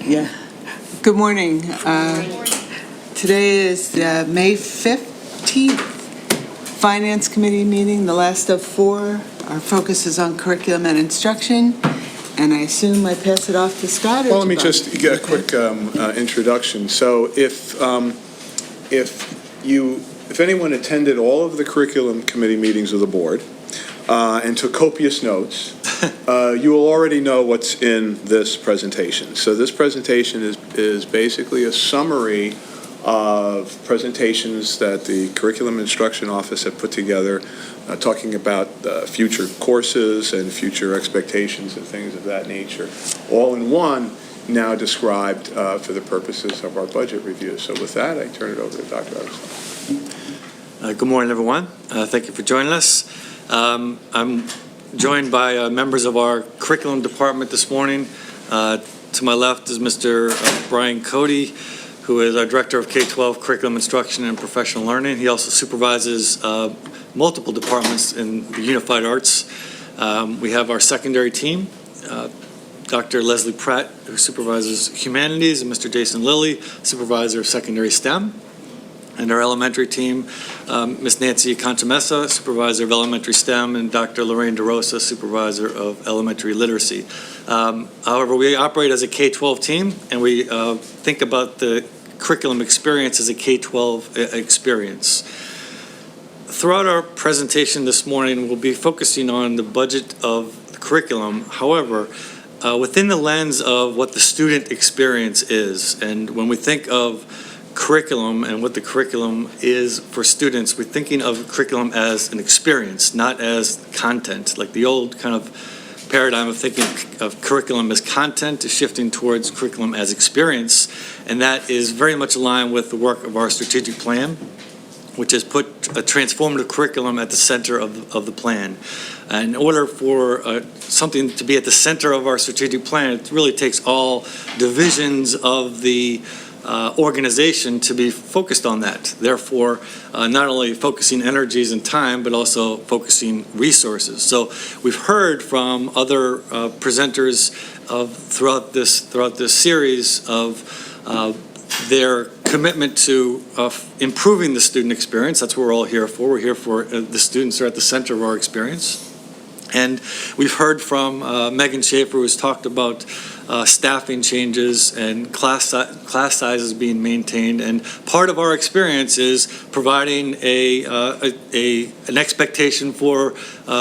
Yeah. Good morning. Today is May 15th Finance Committee meeting, the last of four. Our focus is on curriculum and instruction, and I assume I pass it off to Scott. Well, let me just get a quick introduction. So, if anyone attended all of the curriculum committee meetings of the board and took copious notes, you will already know what's in this presentation. So this presentation is basically a summary of presentations that the Curriculum Instruction Office had put together, talking about future courses and future expectations and things of that nature, all in one, now described for the purposes of our budget review. So with that, I turn it over to Dr. Armstrong. Good morning, everyone. Thank you for joining us. I'm joined by members of our curriculum department this morning. To my left is Mr. Brian Cody, who is our Director of K-12 Curriculum Instruction and Professional Learning. He also supervises multiple departments in the Unified Arts. We have our secondary team, Dr. Leslie Pratt, who supervises Humanities, and Mr. Jason Lilly, Supervisor of Secondary STEM. And our elementary team, Ms. Nancy Contamessa, Supervisor of Elementary STEM, and Dr. Lorraine DeRosa, Supervisor of Elementary Literacy. However, we operate as a K-12 team, and we think about the curriculum experience as a K-12 experience. Throughout our presentation this morning, we'll be focusing on the budget of the curriculum. However, within the lens of what the student experience is, and when we think of curriculum and what the curriculum is for students, we're thinking of curriculum as an experience, not as content. Like the old kind of paradigm of thinking of curriculum as content is shifting towards curriculum as experience, and that is very much aligned with the work of our strategic plan, which has put a transformative curriculum at the center of the plan. And in order for something to be at the center of our strategic plan, it really takes all divisions of the organization to be focused on that. Therefore, not only focusing energies and time, but also focusing resources. So we've heard from other presenters throughout this series of their commitment to improving the student experience. That's what we're all here for. We're here for the students are at the center of our experience. And we've heard from Megan Schaefer, who's talked about staffing changes and class sizes being maintained, and part of our experience is providing an expectation for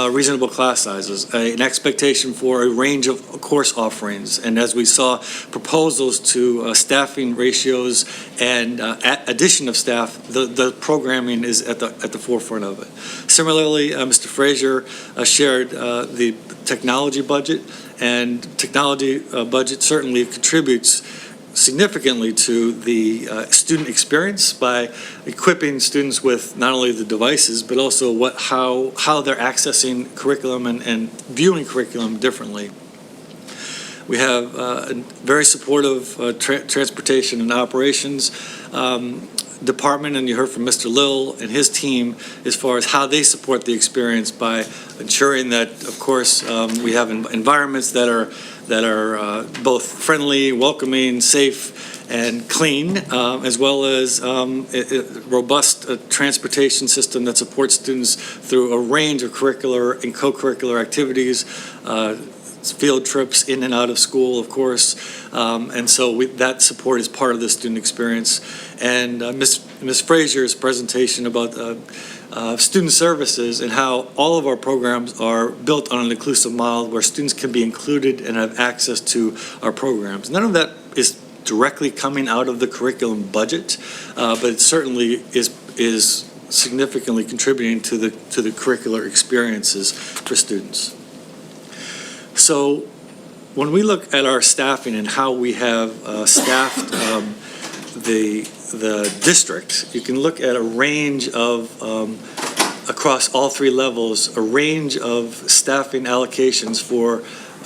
reasonable class sizes, an expectation for a range of course offerings, and as we saw, proposals to staffing ratios and addition of staff, the programming is at the forefront of it. Similarly, Mr. Frazier shared the technology budget. And technology budget certainly contributes significantly to the student experience by equipping students with not only the devices, but also how they're accessing curriculum and viewing curriculum differently. We have a very supportive transportation and operations department, and you heard from Mr. Lill and his team as far as how they support the experience by ensuring that, of course, we have environments that are both friendly, welcoming, safe, and clean, as well as a robust transportation system that supports students through a range of curricular and co-curricular activities, field trips in and out of school, of course, and so that support is part of the student experience. And Ms. Frazier's presentation about student services and how all of our programs are built on an inclusive model where students can be included and have access to our programs. None of that is directly coming out of the curriculum budget, but it certainly is significantly contributing to the curricular experiences for students. So when we look at our staffing and how we have staffed the district, you can look at a range of, across all three levels, a range of staffing allocations for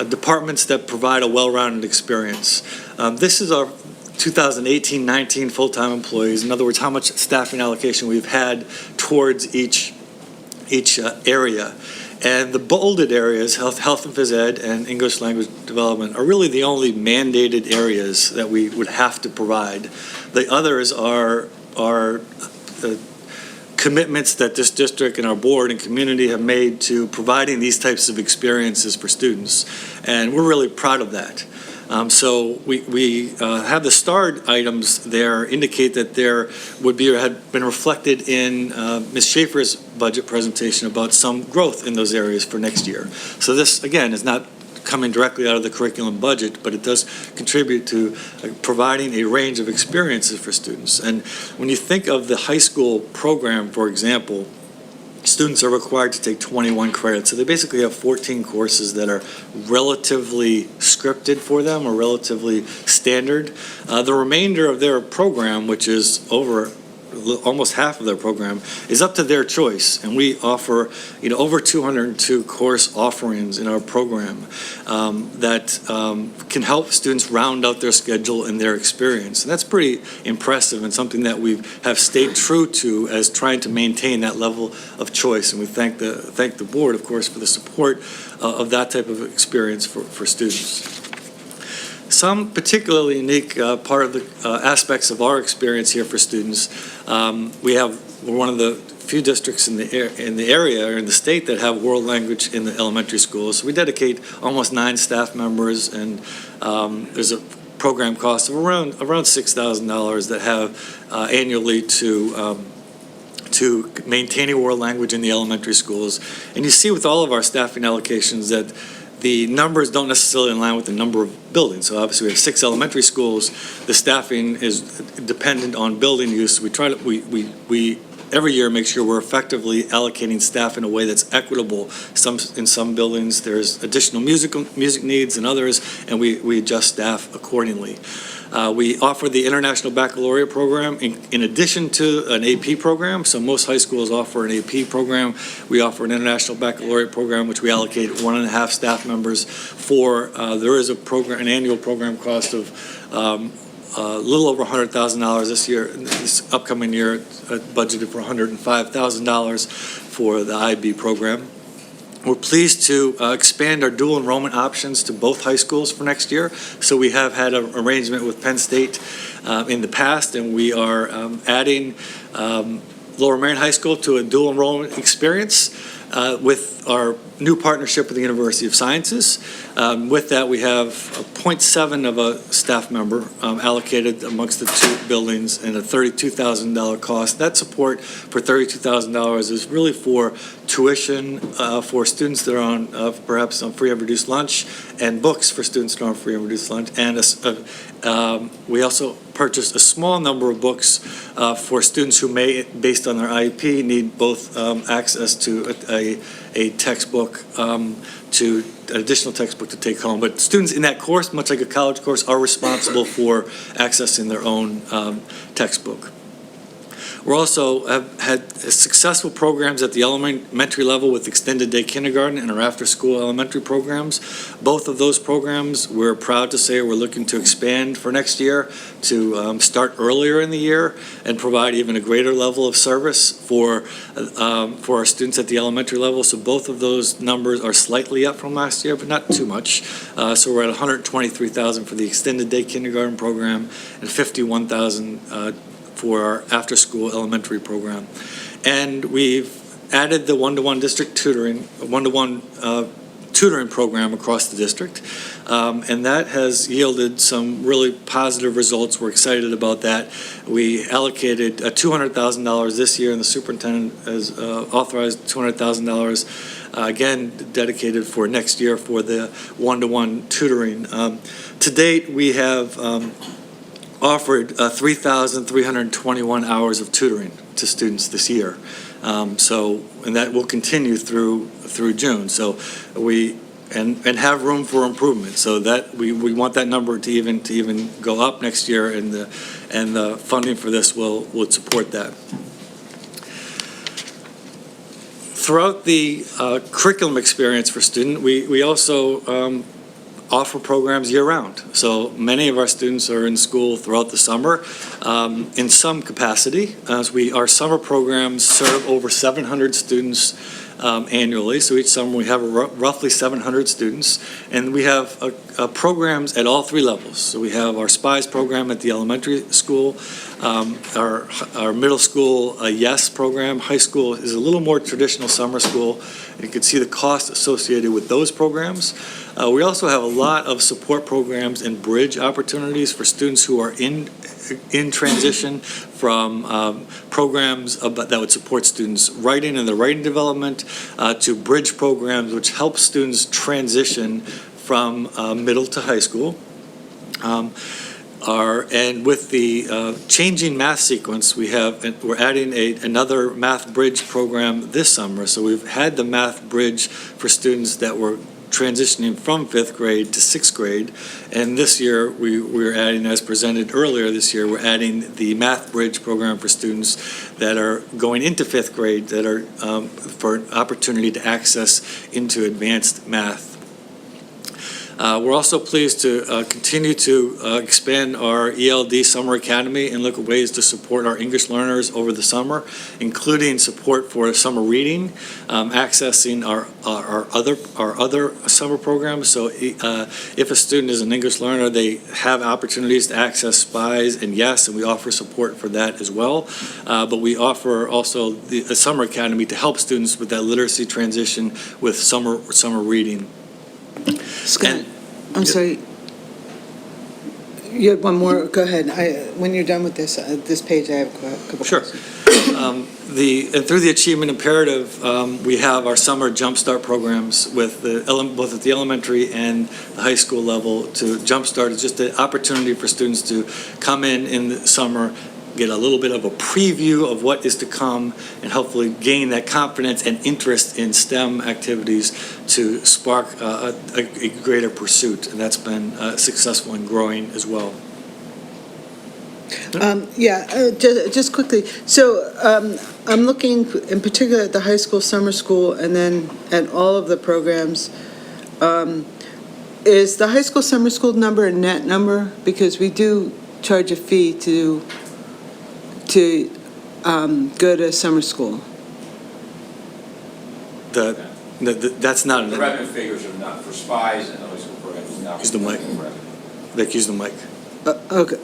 departments that provide a well-rounded experience. This is our 2018-19 full-time employees. In other words, how much staffing allocation we've had towards each area. And the bolded areas, health and phys ed and English language development, are really the only mandated areas that we would have to provide. The others are commitments that this district and our board and community have made to providing these types of experiences for students. And we're really proud of that. So we have the starred items there indicate that there had been reflected in Ms. Schaefer's budget presentation about some growth in those areas for next year. So this, again, is not coming directly out of the curriculum budget, but it does contribute to providing a range of experiences for students. And when you think of the high school program, for example, students are required to take 21 credits. So they basically have 14 courses that are relatively scripted for them or relatively standard. The remainder of their program, which is almost half of their program, is up to their choice. And we offer, over 202 course offerings in our program that can help students round out their schedule and their experience. And that's pretty impressive and something that we have stayed true to as trying to maintain that level of choice. And we thank the board, of course, for the support of that type of experience for students. Some particularly unique part of the aspects of our experience here for students, we're one of the few districts in the area or in the state that have world language in the elementary schools. So we dedicate almost 9 staff members, and there's a program cost of around $6,000 that have annually to maintaining world language in the elementary schools. And you see with all of our staffing allocations that the numbers don't necessarily align with the number of buildings. So obviously we have 6 elementary schools. The staffing is dependent on building use. We every year make sure we're effectively allocating staff in a way that's equitable. In some buildings there's additional music needs and others, and we adjust staff accordingly. We offer the International Baccalaureate program in addition to an AP program. So most high schools offer an AP program. We offer an International Baccalaureate program, which we allocate 1.5 staff members for. There is an annual program cost of a little over $100,000 this year. This upcoming year, budgeted for $105,000 for the IB program. We're pleased to expand our dual enrollment options to both high schools for next year. So we have had an arrangement with Penn State in the past, and we are adding Lower Merion High School to a dual enrollment experience with our new partnership with the University of Sciences. With that, we have 0.7 of a staff member allocated amongst the 2 buildings and a $32,000 cost. That support for $32,000 is really for tuition for students that are on perhaps on free and reduced lunch, and books for students that are on free and reduced lunch. And we also purchased a small number of books for students who may, based on their IEP, need both access to a textbook, to an additional textbook to take home. But students in that course, much like a college course, are responsible for accessing their own textbook. We also have had successful programs at the elementary level with extended day kindergarten and our after-school elementary programs. Both of those programs, we're proud to say we're looking to expand for next year to start earlier in the year and provide even a greater level of service for our students at the elementary level. So both of those numbers are slightly up from last year, but not too much. So we're at $123,000 for the extended day kindergarten program and $51,000 for our after-school elementary program. And we've added the one-to-one district tutoring, tutoring program across the district. And that has yielded some really positive results. We're excited about that. We allocated $200,000 this year, and the superintendent has authorized $200,000 again dedicated for next year for the one-to-one tutoring. To date, we have offered 3,321 hours of tutoring to students this year. And that will continue through June. So and have room for improvement. So that we want that number to even go up next year, and the funding for this would support that. Throughout the curriculum experience for students, we also offer programs year-round. So many of our students are in school throughout the summer in some capacity. Our summer programs serve over 700 students annually. So each summer we have roughly 700 students, and we have programs at all three levels. So we have our SPIES program at the elementary school, our middle school YES program. High school is a little more traditional summer school. You can see the cost associated with those programs. We also have a lot of support programs and bridge opportunities for students who are in transition from programs that would support students' writing and their writing development to bridge programs which help students transition from middle to high school. And with the changing math sequence, we're adding another math bridge program this summer. So we've had the math bridge for students that were transitioning from 5th grade to 6th grade. And this year, we're adding, as presented earlier this year, we're adding the Math Bridge program for students that are going into 5th grade that are for an opportunity to access into advanced math. We're also pleased to continue to expand our ELD Summer Academy and look at ways to support our English learners over the summer, including support for summer reading, accessing our other summer programs. So if a student is an English learner, they have opportunities to access SPIES and YES, and we offer support for that as well. But we offer also the Summer Academy to help students with that literacy transition with summer reading. Scott, I'm sorry. You had one more. Go ahead. When you're done with this page, I have a couple Sure. questions. Through the Achievement Imperative, we have our summer jumpstart programs with both at the elementary and the high school level to jumpstart. It's just an opportunity for students to come in the summer, get a little bit of a preview of what is to come, and hopefully gain that confidence and interest in STEM activities to spark a greater pursuit. And that's been successful in growing as well. Just quickly. So I'm looking in particular at the high school, summer school, and then at all of the programs. Is the high school, summer school number a net number? Because we do charge a fee to go to summer school. That's not The revenue figures are not for SPIES and the high school programs. Not Use the mic. Vic, use the mic. Okay.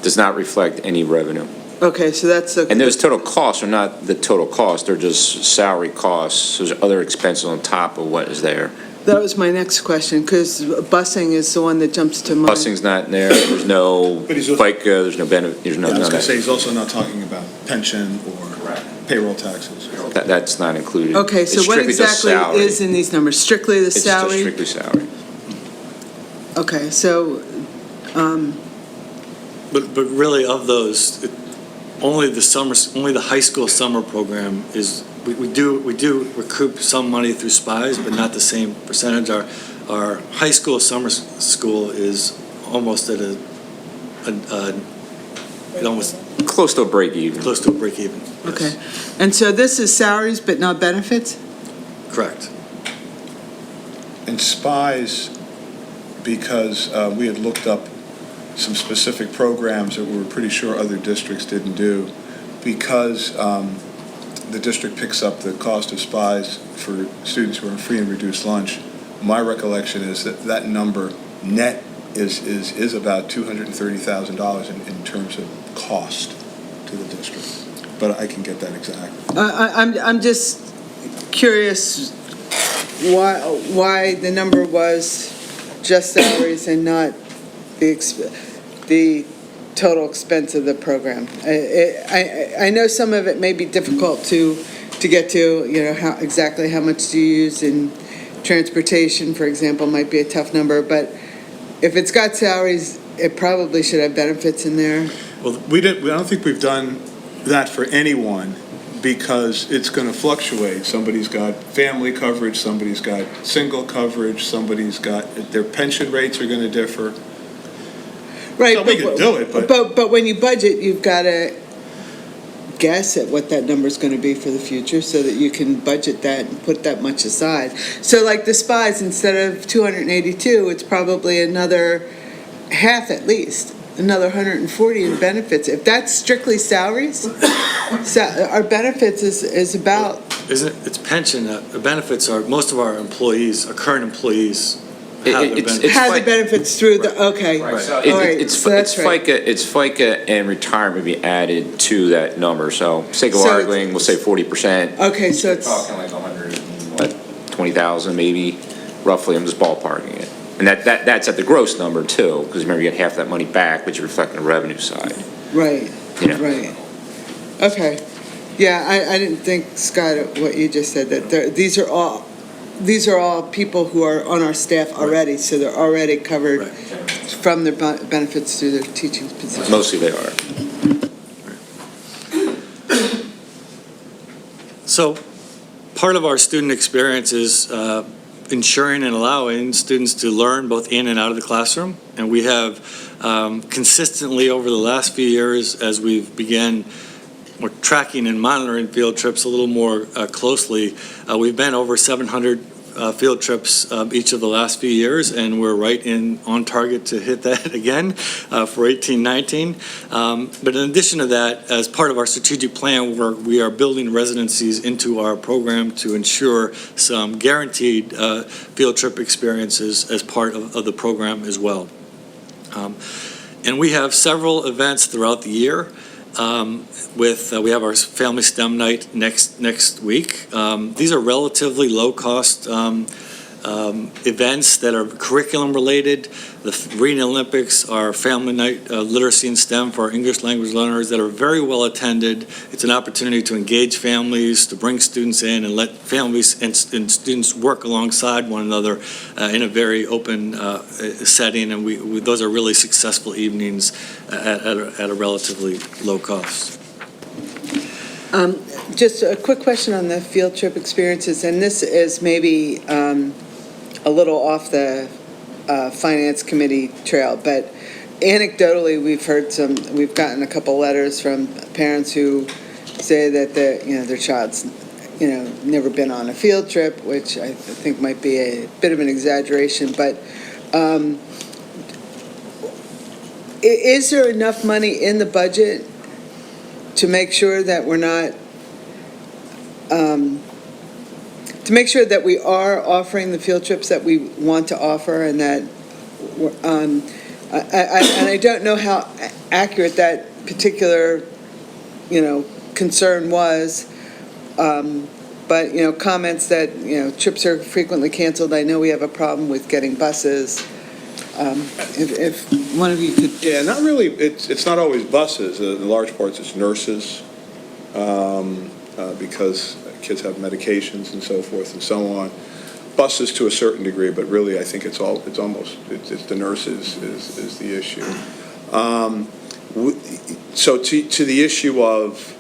Does not reflect any revenue. Okay, so that's okay. And those total costs are not the total cost, they're just salary costs. So there's other expenses on top of what is there. That was my next question, because busing is the one that jumps to mind. Busing's not in there, there's no But he's also- FICA, there's no benefit, there's no Yeah, I was none going of to say, that. he's also not talking about pension or payroll taxes. That's not included. Okay, so It's what strictly just exactly salary. is in these numbers? Strictly the It's just salary? strictly salary. Okay, so, But really, of those, only the high school summer program is, we do recoup some money through SPIES, but not the same percentage. Our high school summer school is almost at almost Close to a break even. close to a break even. Yes. okay. And so this is salaries but not benefits? Correct. And SPIES, because we had looked up some specific programs that we were pretty sure other districts didn't do, because the district picks up the cost of SPIES for students who are on free and reduced lunch. My recollection is that number net is about $230,000 in terms of cost to the district. But I can get that exact. I'm just curious why the number was just salaries and not the total expense of the program. I know some of it may be difficult to get to, exactly how much do you use in transportation, for example, might be a tough number, but if it's got salaries, it probably should have benefits in there. Well, I don't think we've done that for anyone, because it's going to fluctuate. Somebody's got family coverage, somebody's got single coverage, somebody's got, their pension rates are going to differ. Right, So we could do it, but when you budget, you've got to guess at what that number's going to be for the future so that you can budget that and put that much aside. So like the SPIES, instead of 282, it's probably another half at least, another 140 in benefits. If that's strictly salaries, our benefits is about it's pension benefits are, most of our employees, our current employees have their benefits. Have the benefits through the, okay. Right, so All right, It's so that's right. FICA and retirement be added to that number, so sake of So arguing, we'll say 40%, Okay, so you're it's, talking like 100 and 20,000 maybe, roughly, I'm just ballparking it. And that's at the gross number too, because remember, you get half that money back, which you reflect on the revenue side. right, You know. right. Okay. Yeah, I didn't think, Scott, what you just said, that these are all people who are on our staff already, so they're already covered Right. from their benefits through their teaching position. Mostly they are. So part of our student experience is ensuring and allowing students to learn both in and out of the classroom. And we have consistently over the last few years, as we've began we're tracking and monitoring field trips a little more closely. We've been over 700 field trips each of the last few years, and we're right on target to hit that again for 18-19. But in addition to that, as part of our strategic plan work, we are building residencies into our program to ensure some guaranteed field trip experiences as part of the program as well. And we have several events throughout the year. We have our Family STEM Night next week. These are relatively low-cost events that are curriculum-related. The Reading Olympics are Family Night Literacy in STEM for our English language learners that are very well attended. It's an opportunity to engage families, to bring students in and let families and students work alongside one another in a very open setting, and those are really successful evenings at a relatively low cost. Just a quick question on the field trip experiences, and this is maybe a little off the Finance Committee trail, but anecdotally, we've gotten a couple letters from parents who say that their child's never been on a field trip, which I think might be a bit of an exaggeration, but is there enough money in the budget to make sure that we're not to make sure that we are offering the field trips that we want to offer, and that I don't know how accurate that particular concern was, but comments that trips are frequently canceled. I know we have a problem with getting buses. If one of you could. Yeah, not really, it's not always buses, in large parts it's nurses, because kids have medications and so forth and so on. Buses to a certain degree, but really I think it's the nurses is the issue. So to the issue of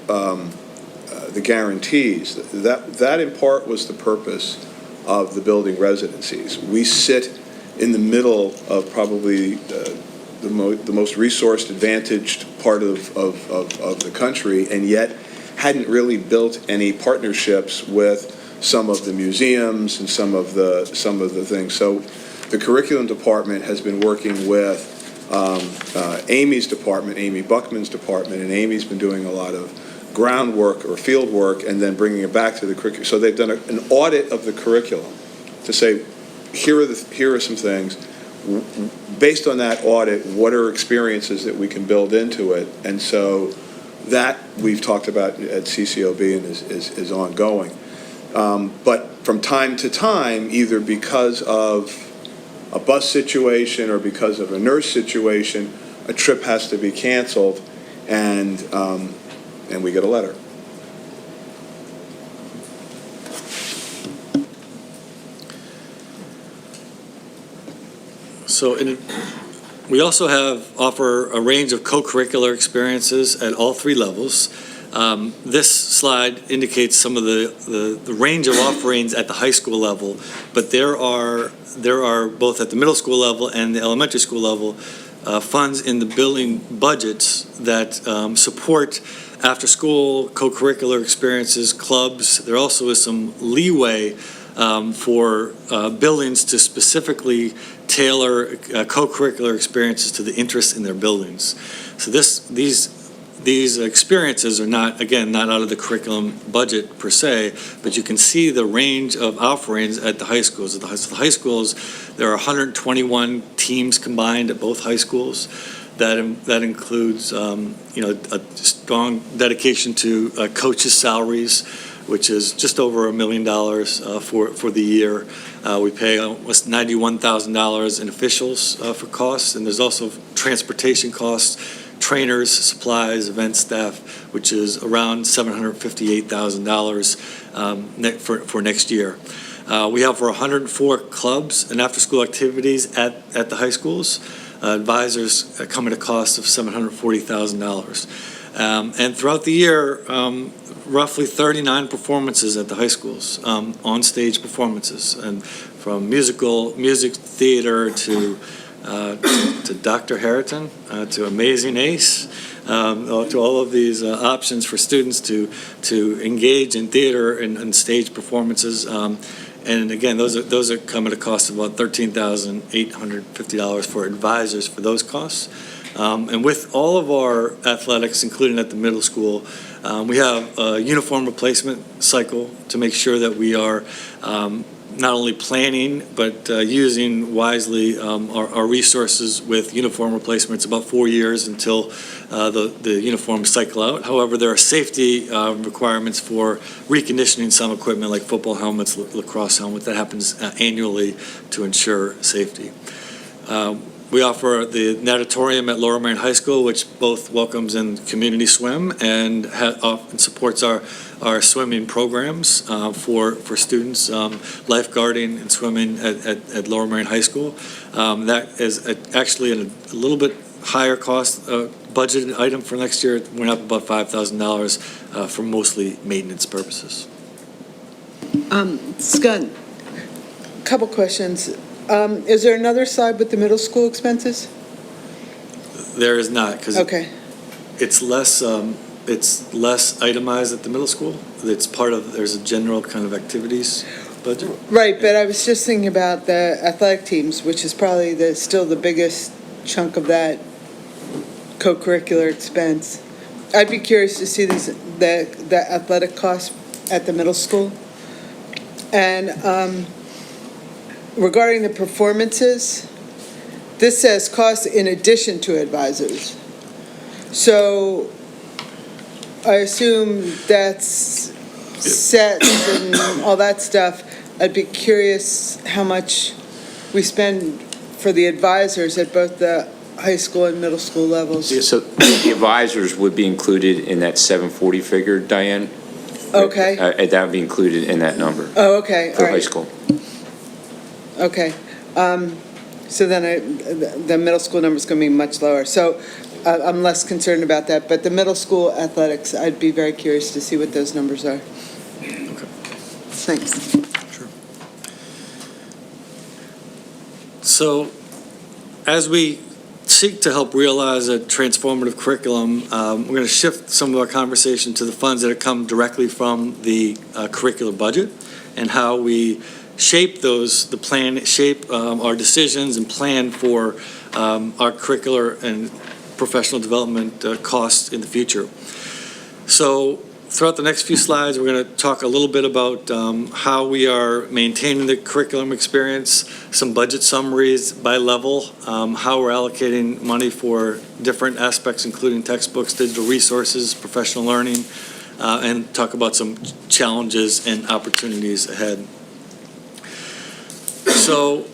the guarantees, that in part was the purpose of the building residencies. We sit in the middle of probably the most resourced, advantaged part of the country, and yet hadn't really built any partnerships with some of the museums and some of the things. So the curriculum department has been working with Amy's department, Amy Buckman's department, and Amy's been doing a lot of groundwork or field work and then bringing it back to the curriculum. So they've done an audit of the curriculum to say, here are some things. Based on that audit, what are experiences that we can build into it? And so that we've talked about at CCOB and is ongoing. But from time to time, either because of a bus situation or because of a nurse situation, a trip has to be canceled, and we get a letter. So we also offer a range of co-curricular experiences at all three levels. This slide indicates some of the range of offerings at the high school level, but there are both at the middle school level and the elementary school level funds in the building budgets that support after-school co-curricular experiences, clubs. There also is some leeway for buildings to specifically tailor co-curricular experiences to the interests in their buildings. So these experiences are not, again, not out of the curriculum budget per se, but you can see the range of offerings at the high schools. At the high schools, there are 121 teams combined at both high schools. That includes, a strong dedication to coaches' salaries, which is just over $1 million for the year. We pay almost $91,000 in officials for costs, and there's also transportation costs, trainers, supplies, event staff, which is around $758,000 for next year. We have over 104 clubs and after-school activities at the high schools. Advisors come at a cost of $740,000. And throughout the year, roughly 39 performances at the high schools, on-stage performances, and from music, theater to Dr. Harriton, to Amazing Ace, to all of these options for students to engage in theater and stage performances. And again, those are come at a cost of about $13,850 for advisors for those costs. And with all of our athletics, including at the middle school, we have a uniform replacement cycle to make sure that we are not only planning, but using wisely our resources with uniform replacements. About 4 years until the uniforms cycle out. However, there are safety requirements for reconditioning some equipment like football helmets, lacrosse helmets. That happens annually to ensure safety. We offer the natatorium at Lower Merion High School, which both welcomes in community swim and supports our swimming programs for students, lifeguarding and swimming at Lower Merion High School. That is actually a little bit higher cost budgeted item for next year. It went up about $5,000 for mostly maintenance purposes. Scott, couple questions. Is there another side with the middle school expenses? There is not, because Okay. it's less itemized at the middle school. It's there's a general kind of activities budget. Right, but I was just thinking about the athletic teams, which is probably still the biggest chunk of that co-curricular expense. I'd be curious to see the athletic costs at the middle school. And regarding the performances, this says costs in addition to advisors. So I assume that's sets and all that stuff. I'd be curious how much we spend for the advisors at both the high school and middle school levels. Yeah, so the advisors would be included in that 740 figure, Diane? Okay. That would be included in that number Oh, okay, all for high right. school. Okay. So then the middle school number's going to be much lower. So I'm less concerned about that. But the middle school athletics, I'd be very curious to see what those numbers are. Okay. Thanks. Sure. So, as we seek to help realize a transformative curriculum, we're going to shift some of our conversation to the funds that come directly from the curricular budget and how we shape our decisions and plan for our curricular and professional development costs in the future. So throughout the next few slides, we're going to talk a little bit about how we are maintaining the curriculum experience, some budget summaries by level, how we're allocating money for different aspects, including textbooks, digital resources, professional learning, and talk about some challenges and opportunities ahead. So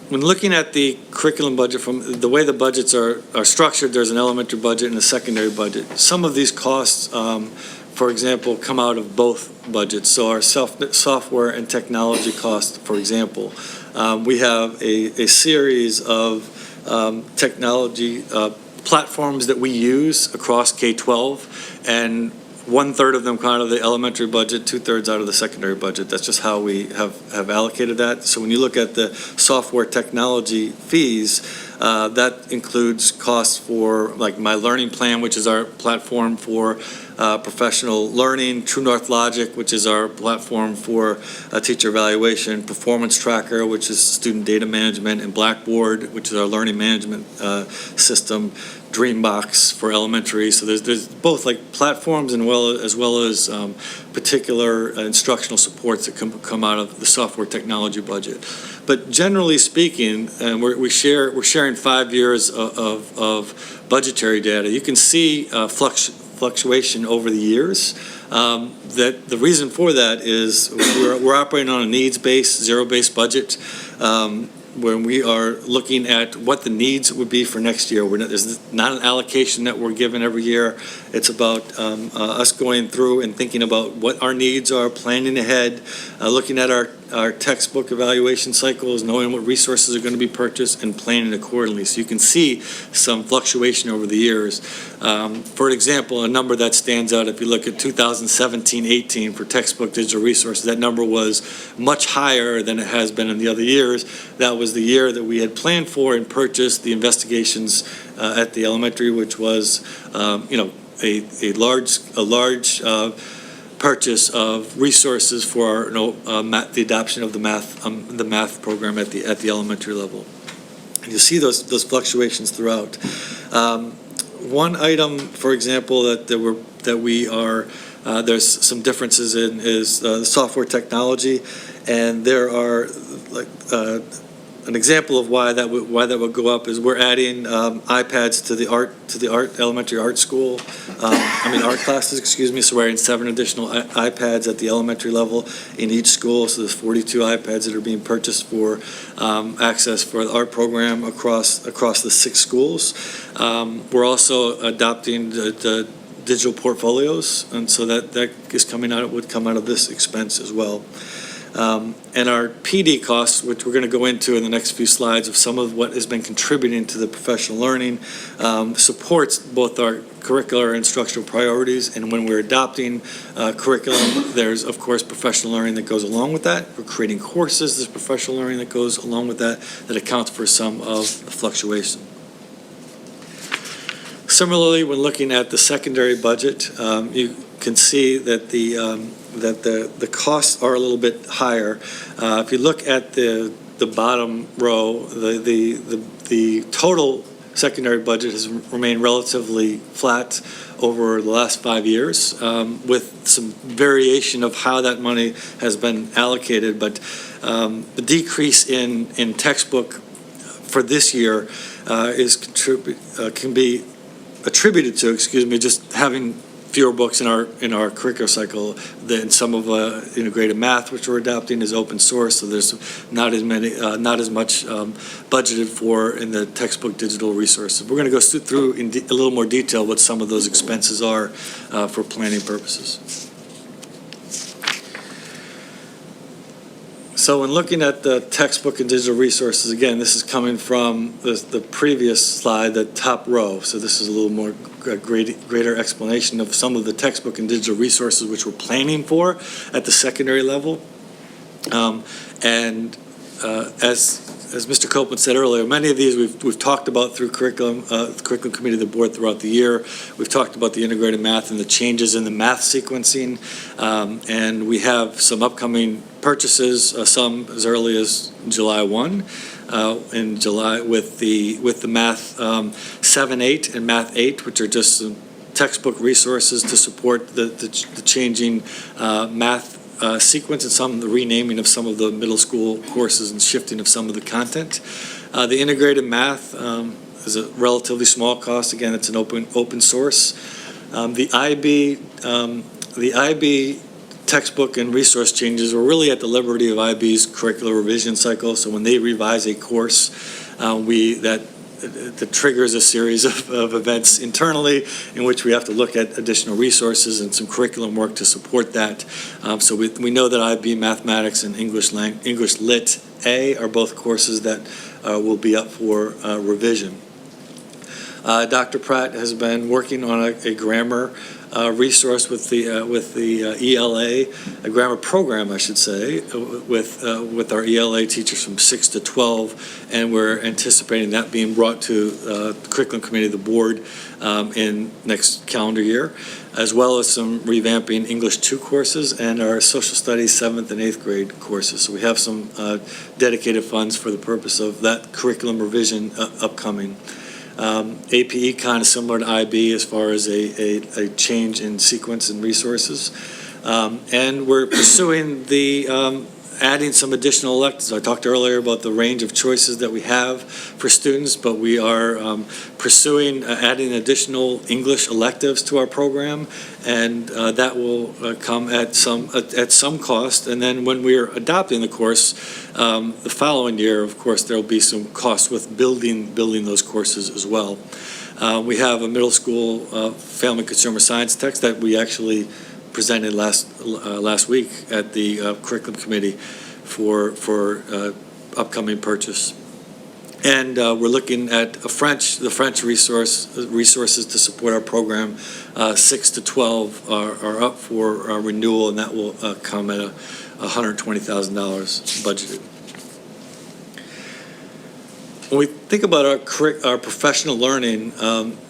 when looking at the curriculum budget, from the way the budgets are structured, there's an elementary budget and a secondary budget. Some of these costs, for example, come out of both budgets. So our software and technology costs, for example, we have a series of technology platforms that we use across K-12, and 1/3 of them come out of the elementary budget, 2/3 out of the secondary budget. That's just how we have allocated that. So when you look at the software technology fees, that includes costs for like My Learning Plan, which is our platform for professional learning, True North Logic, which is our platform for teacher evaluation, Performance Tracker, which is student data management, and Blackboard, which is our learning management system. Dreambox for elementary. So there's both like platforms and as well as particular instructional supports that come out of the software technology budget. But generally speaking, and we're sharing 5 years of budgetary data. You can see fluctuation over the years. That the reason for that is we're operating on a needs-based, zero-based budget. When we are looking at what the needs would be for next year. There's not an allocation that we're given every year. It's about us going through and thinking about what our needs are, planning ahead, looking at our textbook evaluation cycles, knowing what resources are going to be purchased, and planning accordingly. So you can see some fluctuation over the years. For example, a number that stands out, if you look at 2017-18 for textbook digital resources, that number was much higher than it has been in the other years. That was the year that we had planned for and purchased the investigations at the elementary, which was, a large purchase of resources for the adoption of the math program at the elementary level. And you see those fluctuations throughout. One item, for example, there's some differences in is the software technology, and there are an example of why that would go up is we're adding iPads to the elementary art school. Art classes, excuse me. So we're adding 7 additional iPads at the elementary level in each school. So there's 42 iPads that are being purchased for access for the art program across the 6 schools. We're also adopting the digital portfolios, and so that is would come out of this expense as well. And our PD costs, which we're going to go into in the next few slides, of some of what has been contributing to the professional learning, supports both our curricular and instructional priorities. And when we're adopting curriculum, there's, of course, professional learning that goes along with that. We're creating courses, there's professional learning that goes along with that accounts for some of the fluctuation. Similarly, when looking at the secondary budget, you can see that the costs are a little bit higher. If you look at the bottom row, the total secondary budget has remained relatively flat over the last 5 years, with some variation of how that money has been allocated. But the decrease in textbook for this year can be attributed to, just having fewer books in our curricular cycle. Then some of integrated math, which we're adopting, is open source, so there's not as much budgeted for in the textbook digital resources. We're going to go through in a little more detail what some of those expenses are for planning purposes. So when looking at the textbook and digital resources, again, this is coming from the previous slide, the top row. So this is a little more greater explanation of some of the textbook and digital resources which we're planning for at the secondary level. As Mr. Copeland said earlier, many of these we've talked about through the curriculum committee of the board throughout the year. We've talked about the integrated math and the changes in the math sequencing, and we have some upcoming purchases, some as early as July 1, in July with the math 7-8 and math 8, which are just some textbook resources to support the changing math sequence and the renaming of some of the middle school courses and shifting of some of the content. The integrated math is a relatively small cost. Again, it's an open source. The IB textbook and resource changes were really at the liberty of IB's curricular revision cycle. So when they revise a course, that triggers a series of events internally in which we have to look at additional resources and some curriculum work to support that. So we know that IB Mathematics and English Lit A are both courses that will be up for revision. Dr. Pratt has been working on a grammar resource with the ELA, a grammar program, I should say, with our ELA teachers from 6 to 12, and we're anticipating that being brought to the curriculum committee of the board in next calendar year, as well as some revamping English 2 courses and our social studies 7th and 8th grade courses. So we have some dedicated funds for the purpose of that curriculum revision upcoming. AP Econ is similar to IB as far as a change in sequence and resources. And we're pursuing adding some additional electives. I talked earlier about the range of choices that we have for students, but we are pursuing adding additional English electives to our program, and that will come at some cost. And then when we're adopting the course, the following year, of course, there will be some costs with building those courses as well. We have a middle school family consumer science text that we actually presented last week at the curriculum committee for upcoming purchase. And we're looking at the French resources to support our program. 6 to 12 are up for renewal, and that will come at $120,000 budgeted. When we think about our professional learning,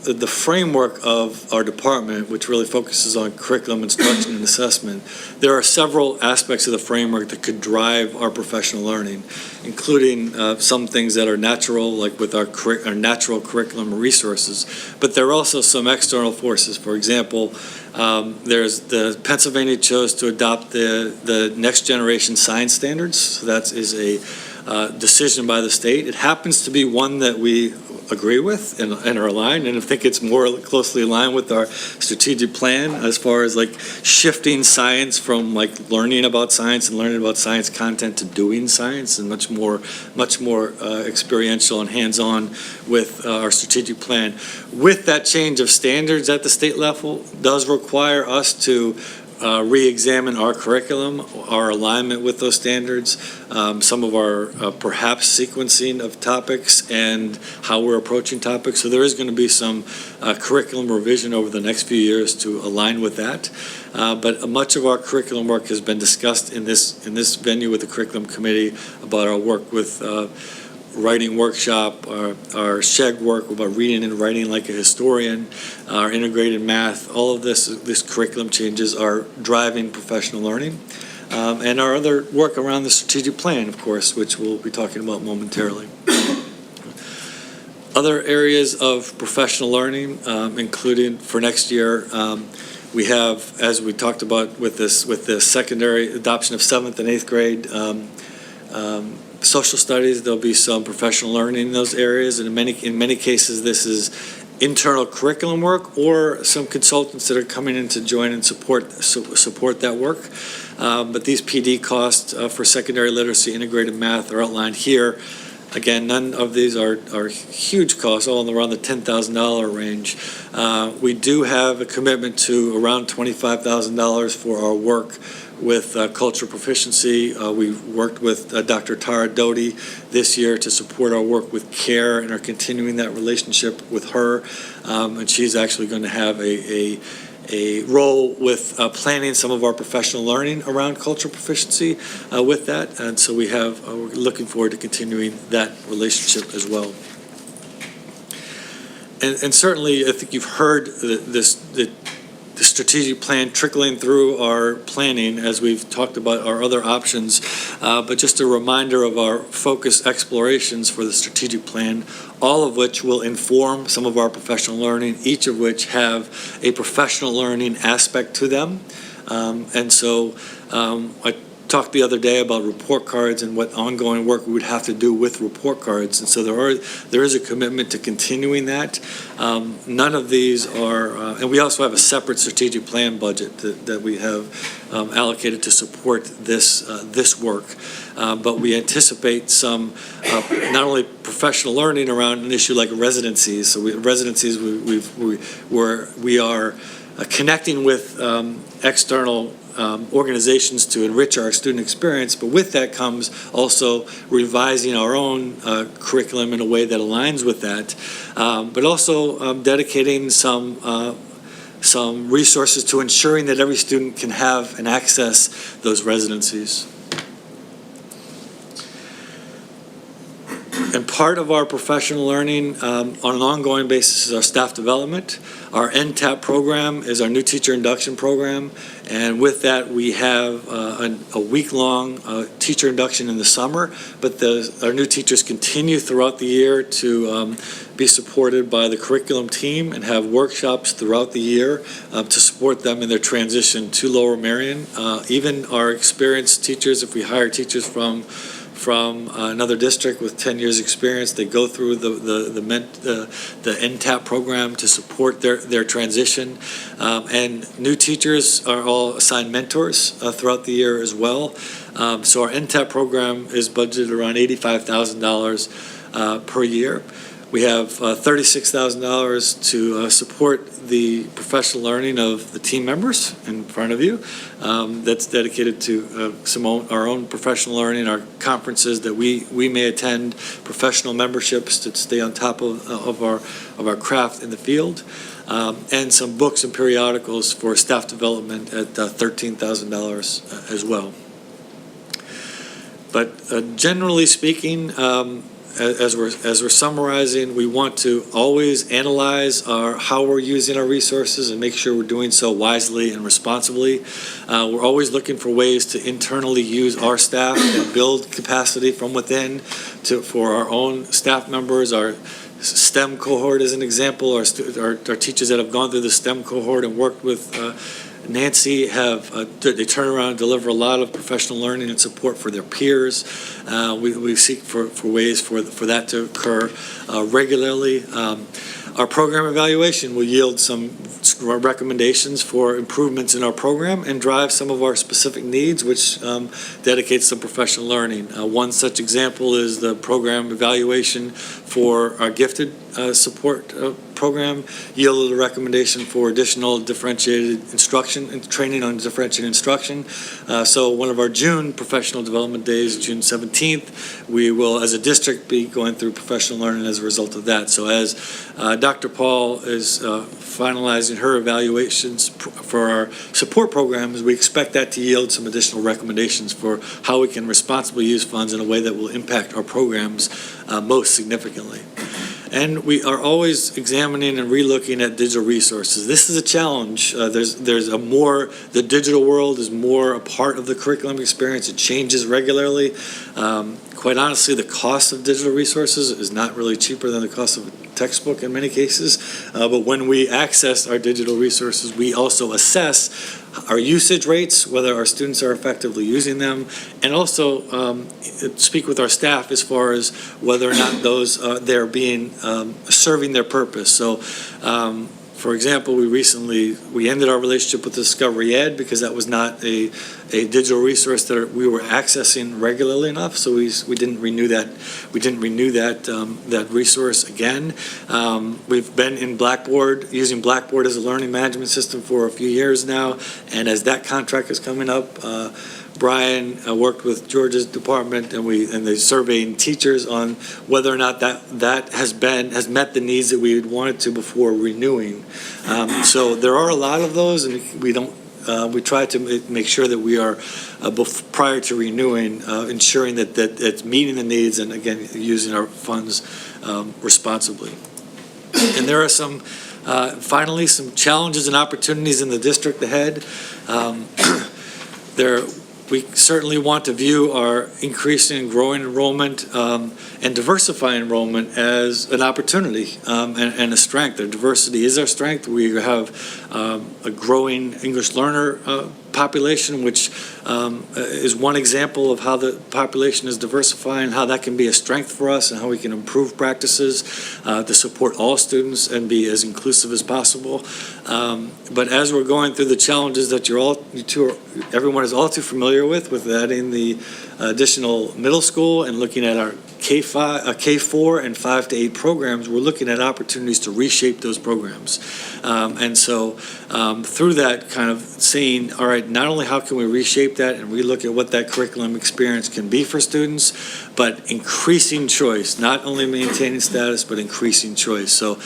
the framework of our department, which really focuses on curriculum, instruction, and assessment, there are several aspects of the framework that could drive our professional learning, including some things that are natural, like with our natural curriculum resources, but there are also some external forces. For example, there's Pennsylvania chose to adopt the next generation science standards. So that is a decision by the state. It happens to be one that we agree with and are aligned, and I think it's more closely aligned with our strategic plan as far as like shifting science from like learning about science and learning about science content to doing science, and much more experiential and hands-on with our strategic plan. With that change of standards at the state level does require us to re-examine our curriculum, our alignment with those standards, some of our perhaps sequencing of topics and how we're approaching topics. So there is going to be some curriculum revision over the next few years to align with that. But much of our curriculum work has been discussed in this venue with the curriculum committee about our work with writing workshop, our SHEG work about reading and writing like a historian, our integrated math. All of this curriculum changes are driving professional learning. And our other work around the strategic plan, of course, which we'll be talking about momentarily. Other areas of professional learning, including for next year, we have, as we talked about with the secondary adoption of 7th and 8th grade, social studies, there'll be some professional learning in those areas, and in many cases this is internal curriculum work or some consultants that are coming in to join and support that work. But these PD costs for secondary literacy, integrated math are outlined here. Again, none of these are huge costs, all around the $10,000 range. We do have a commitment to around $25,000 for our work with cultural proficiency. We've worked with Dr. Tara Doty this year to support our work with CARE and are continuing that relationship with her. And she's actually going to have a role with planning some of our professional learning around cultural proficiency with that. And so we're looking forward to continuing that relationship as well. And certainly, I think you've heard the strategic plan trickling through our planning as we've talked about our other options, but just a reminder of our focus explorations for the strategic plan, all of which will inform some of our professional learning, each of which have a professional learning aspect to them. And so I talked the other day about report cards and what ongoing work we would have to do with report cards, and so there is a commitment to continuing that. None of these are, and we also have a separate strategic plan budget that we have allocated to support this work. But we anticipate some not only professional learning around an issue like residencies. So residencies, we are connecting with external organizations to enrich our student experience, but with that comes also revising our own curriculum in a way that aligns with that, but also dedicating some resources to ensuring that every student can have and access those residencies. And part of our professional learning on an ongoing basis is our staff development. Our NTAP program is our new teacher induction program, and with that we have a week-long teacher induction in the summer, but our new teachers continue throughout the year to be supported by the curriculum team and have workshops throughout the year to support them in their transition to Lower Merion. Even our experienced teachers, if we hire teachers from another district with 10 years experience, they go through the NTAP program to support their transition. And new teachers are all assigned mentors throughout the year as well. So our NTAP program is budgeted around $85,000 per year. We have $36,000 to support the professional learning of the team members in front of you. That's dedicated to our own professional learning, our conferences that we may attend, professional memberships to stay on top of our craft in the field, and some books and periodicals for staff development at $13,000 as well. But generally speaking, as we're summarizing, we want to always analyze how we're using our resources and make sure we're doing so wisely and responsibly. We're always looking for ways to internally use our staff and build capacity from within for our own staff members. Our STEM cohort is an example. Our teachers that have gone through the STEM cohort and worked with Nancy they turn around and deliver a lot of professional learning and support for their peers. We seek for ways for that to occur regularly. Our program evaluation will yield some recommendations for improvements in our program and drive some of our specific needs, which dedicates some professional learning. One such example is the program evaluation for our gifted support program yielded a recommendation for additional differentiated instruction and training on differentiated instruction. So one of our June professional development days, June 17th, we will, as a district, be going through professional learning as a result of that. So as Dr. Paul is finalizing her evaluations for our support programs, we expect that to yield some additional recommendations for how we can responsibly use funds in a way that will impact our programs most significantly. And we are always examining and relooking at digital resources. This is a challenge. The digital world is more a part of the curriculum experience. It changes regularly. Quite honestly, the cost of digital resources is not really cheaper than the cost of a textbook in many cases. But when we access our digital resources, we also assess our usage rates, whether our students are effectively using them, and also speak with our staff as far as whether or not they're being serving their purpose. So, for example, we ended our relationship with Discovery Ed because that was not a digital resource that we were accessing regularly enough. So we didn't renew that. We didn't renew that resource again. We've been in Blackboard, using Blackboard as a learning management system for a few years now, and as that contract is coming up, Brian worked with George's department and they're surveying teachers on whether or not that has met the needs that we had wanted to before renewing. So there are a lot of those, and we try to make sure that we are prior to renewing, ensuring that it's meeting the needs and again using our funds responsibly. And there are finally some challenges and opportunities in the district ahead. We certainly want to view our increasing and growing enrollment and diversifying enrollment as an opportunity and a strength. Our diversity is our strength. We have a growing English learner population, which is one example of how the population is diversifying, how that can be a strength for us, and how we can improve practices to support all students and be as inclusive as possible. But as we're going through the challenges that everyone is all too familiar with adding the additional middle school and looking at our K4 and 5 to 8 programs, we're looking at opportunities to reshape those programs. And so through that kind of saying, all right, not only how can we reshape that and relook at what that curriculum experience can be for students, but increasing choice, not only maintaining status, but increasing choice. So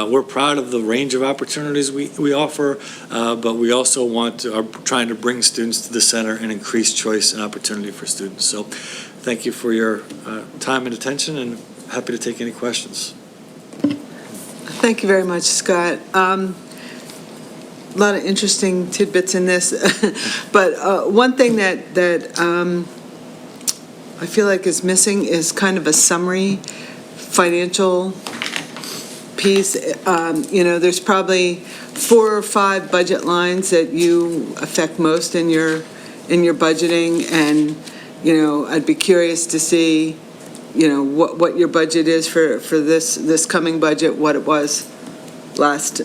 we're proud of the range of opportunities we offer, but we also are trying to bring students to the center and increase choice and opportunity for students. So thank you for your time and attention, and happy to take any questions. Thank you very much, Scott. A lot of interesting tidbits in this, but one thing that I feel like is missing is kind of a summary financial piece. There's probably 4 or 5 budget lines that you affect most in your budgeting, and I'd be curious to see what your budget is for this coming budget, what it was last,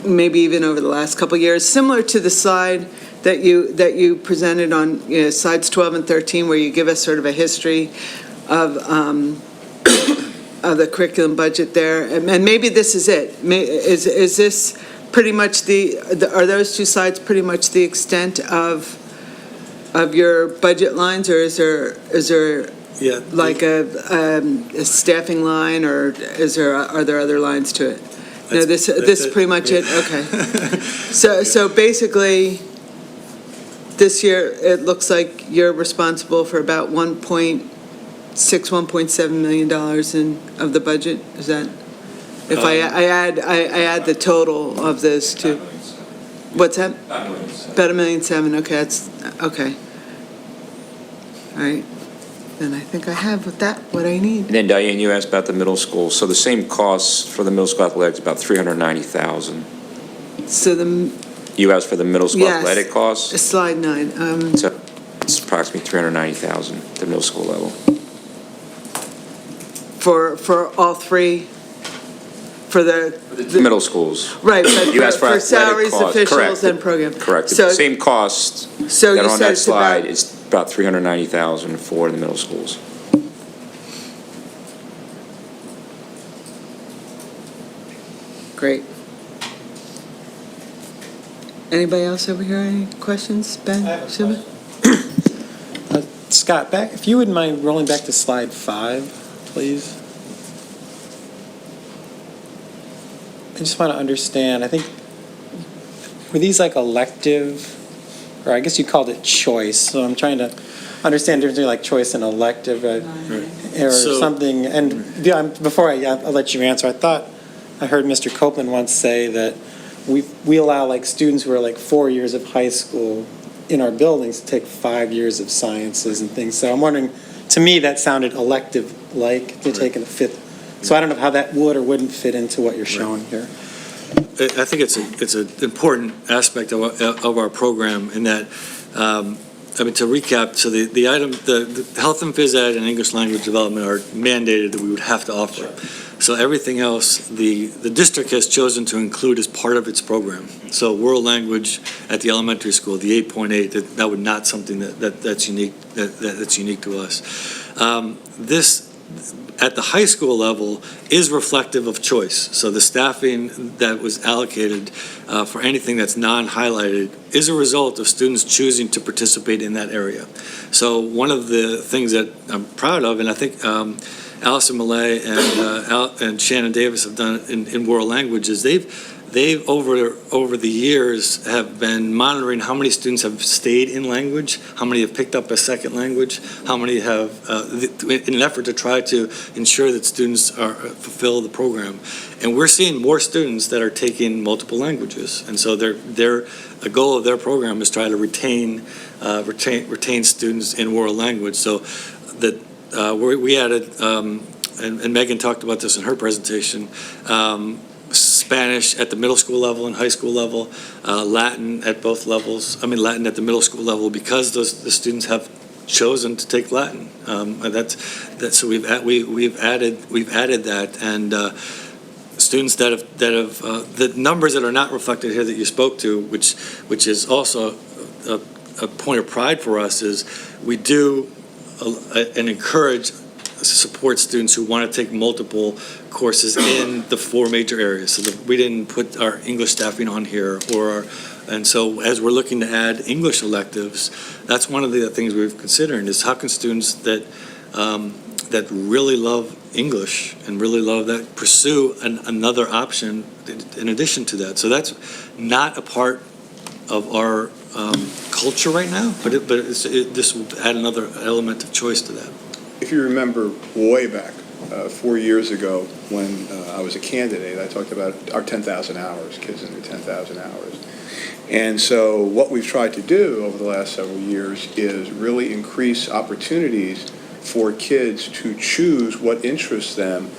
maybe even over the last couple of years, similar to the slide that you presented on slides 12 and 13, where you give us sort of a history of the curriculum budget there, and maybe this is it. Is this pretty much are those 2 slides pretty much the extent of your budget lines, or is there Yeah. like a staffing line, or are there other lines to it? No, this is pretty much it. Okay. So basically, this year it looks like you're responsible for about $1.7 million of the budget. Is that? If I add the total of those two. What's that? About $1.7 million. Okay, that's okay. All right. Then I think I have what I need. And then Diane, you asked about the middle school. So the same costs for the middle school athletics, about $390,000. So You asked for the middle school Yes. athletic costs? slide 9. So it's approximately $390,000 at the middle school level. For all 3, for the Middle schools. right, but You asked for for athletic salaries, costs, officials, correct. and program. Correct. So The same costs so that you are on said that it's about slide is about $390,000 for the middle schools. great. Anybody else over here? Any questions? Ben? I have a Shubha? Scott, if you wouldn't mind rolling back to slide 5, please. I just want to understand, I think, were these like elective, or I guess you called it choice, so I'm trying to understand the difference between like choice and elective, or So- something. And before I'll let you answer, I thought I heard Mr. Copeland once say that we allow like students who are like 4 years of high school in our buildings to take 5 years of sciences and things. So I'm wondering, to me, that sounded elective-like to take in a 5th. So I don't know how that would or wouldn't fit into what you're showing here. I think it's an important aspect of our program in that, to recap, so the health and phys ed and English language development are mandated that we would have to offer. So everything else, the district has chosen to include as part of its program. So world language at the elementary school, the 8.8, that would not something that's unique to us. This at the high school level is reflective of choice. So the staffing that was allocated for anything that's non-highlighted is a result of students choosing to participate in that area. So one of the things that I'm proud of, and I think Allison Millay and Shannon Davis have done in world language, is they've over the years have been monitoring how many students have stayed in language, how many have picked up a second language, how many have, in an effort to try to ensure that students fulfill the program. And we're seeing more students that are taking multiple languages. And so a goal of their program is try to retain students in world language. So that we added, and Megan talked about this in her presentation, Spanish at the middle school level and high school level, Latin at both levels. Latin at the middle school level, because the students have chosen to take Latin. So we've added that, and students that have the numbers that are not reflected here that you spoke to, which is also a point of pride for us, is we do and encourage support students who want to take multiple courses in the 4 major areas. So we didn't put our English staffing on here, and so as we're looking to add English electives, that's one of the things we've considered is how can students that really love English and really love that pursue another option in addition to that. So that's not a part of our culture right now, but this will add another element of choice to that. If you remember way back, 4 years ago, when I was a candidate, I talked about our 10,000 hours, kids in their 10,000 hours. And so what we've tried to do over the last several years is really increase opportunities for kids to choose what interests them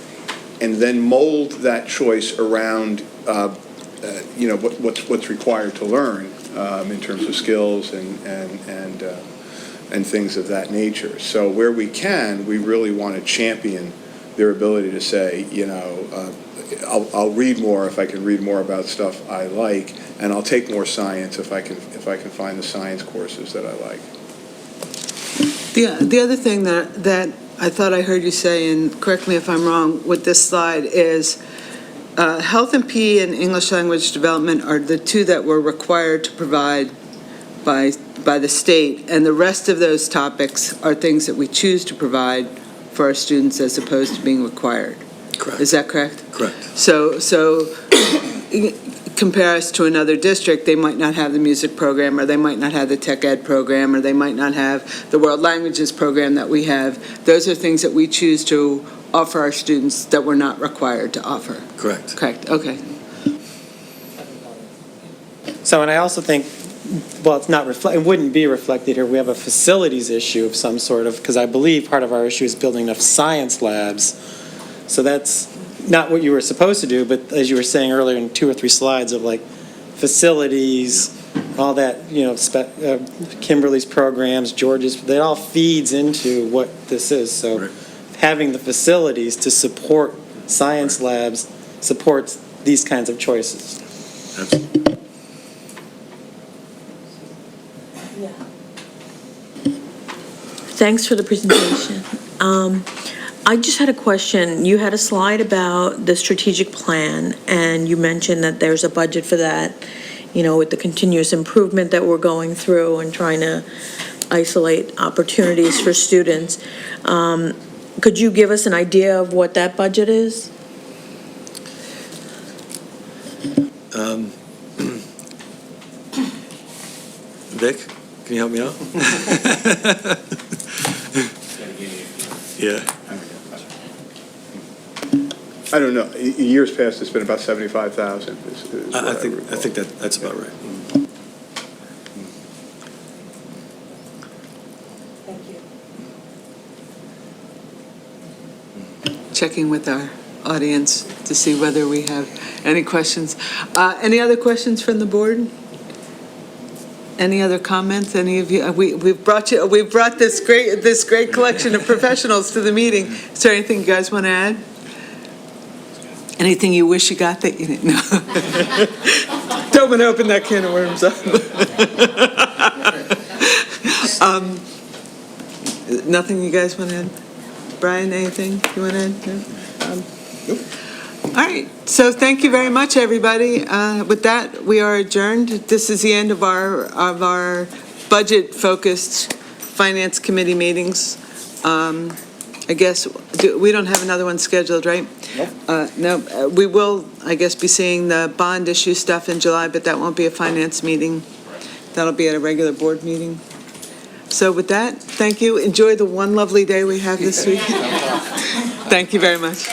and then mold that choice around what's required to learn in terms of skills and things of that nature. So where we can, we really want to champion their ability to say, I'll read more if I can read more about stuff I like, and I'll take more science if I can find the science courses that I like. The other thing that I thought I heard you say, and correct me if I'm wrong, with this slide is health and PE and English language development are the two that we're required to provide by the state, and the rest of those topics are things that we choose to provide for our students as opposed to being required. Correct. Is that correct? Correct. So compare us to another district, they might not have the music program, or they might not have the tech ed program, or they might not have the world languages program that we have. Those are things that we choose to offer our students that we're not required to offer. Correct. Correct, okay. So, and I also think, well, it wouldn't be reflected here. We have a facilities issue of some sort of, because I believe part of our issue is building enough science labs. So that's not what you were supposed to do, but as you were saying earlier in 2 or 3 slides of like facilities, all that, Kimberly's programs, George's, that all feeds into what this is. So right. Having the facilities to support science labs supports these kinds of choices. Absolutely. Thanks for the presentation. I just had a question. You had a slide about the strategic plan, and you mentioned that there's a budget for that, with the continuous improvement that we're going through and trying to isolate opportunities for students. Could you give us an idea of what that budget is? Vic, can you help me out? Yeah. I don't know. Years past, it's been about 75,000. I think that's about right. Thank you. Checking with our audience to see whether we have any questions. Any other questions from the board? Any other comments? Any of you? We've brought this great collection of professionals to the meeting. Is there anything you guys want to add? Anything you wish you got that you didn't know? Don't want to open that can of worms up. Nothing you guys want to add? Brian, anything you want to add? No? Nope. All right, so thank you very much, everybody. With that, we are adjourned. This is the end of our budget-focused finance committee meetings. I guess we don't have another one scheduled, right? Nope. No, we will, I guess, be seeing the bond issue stuff in July, but that won't be a finance meeting. That'll be at a regular board meeting. So with that, thank you. Enjoy the one lovely day we have this week. Thank you very much.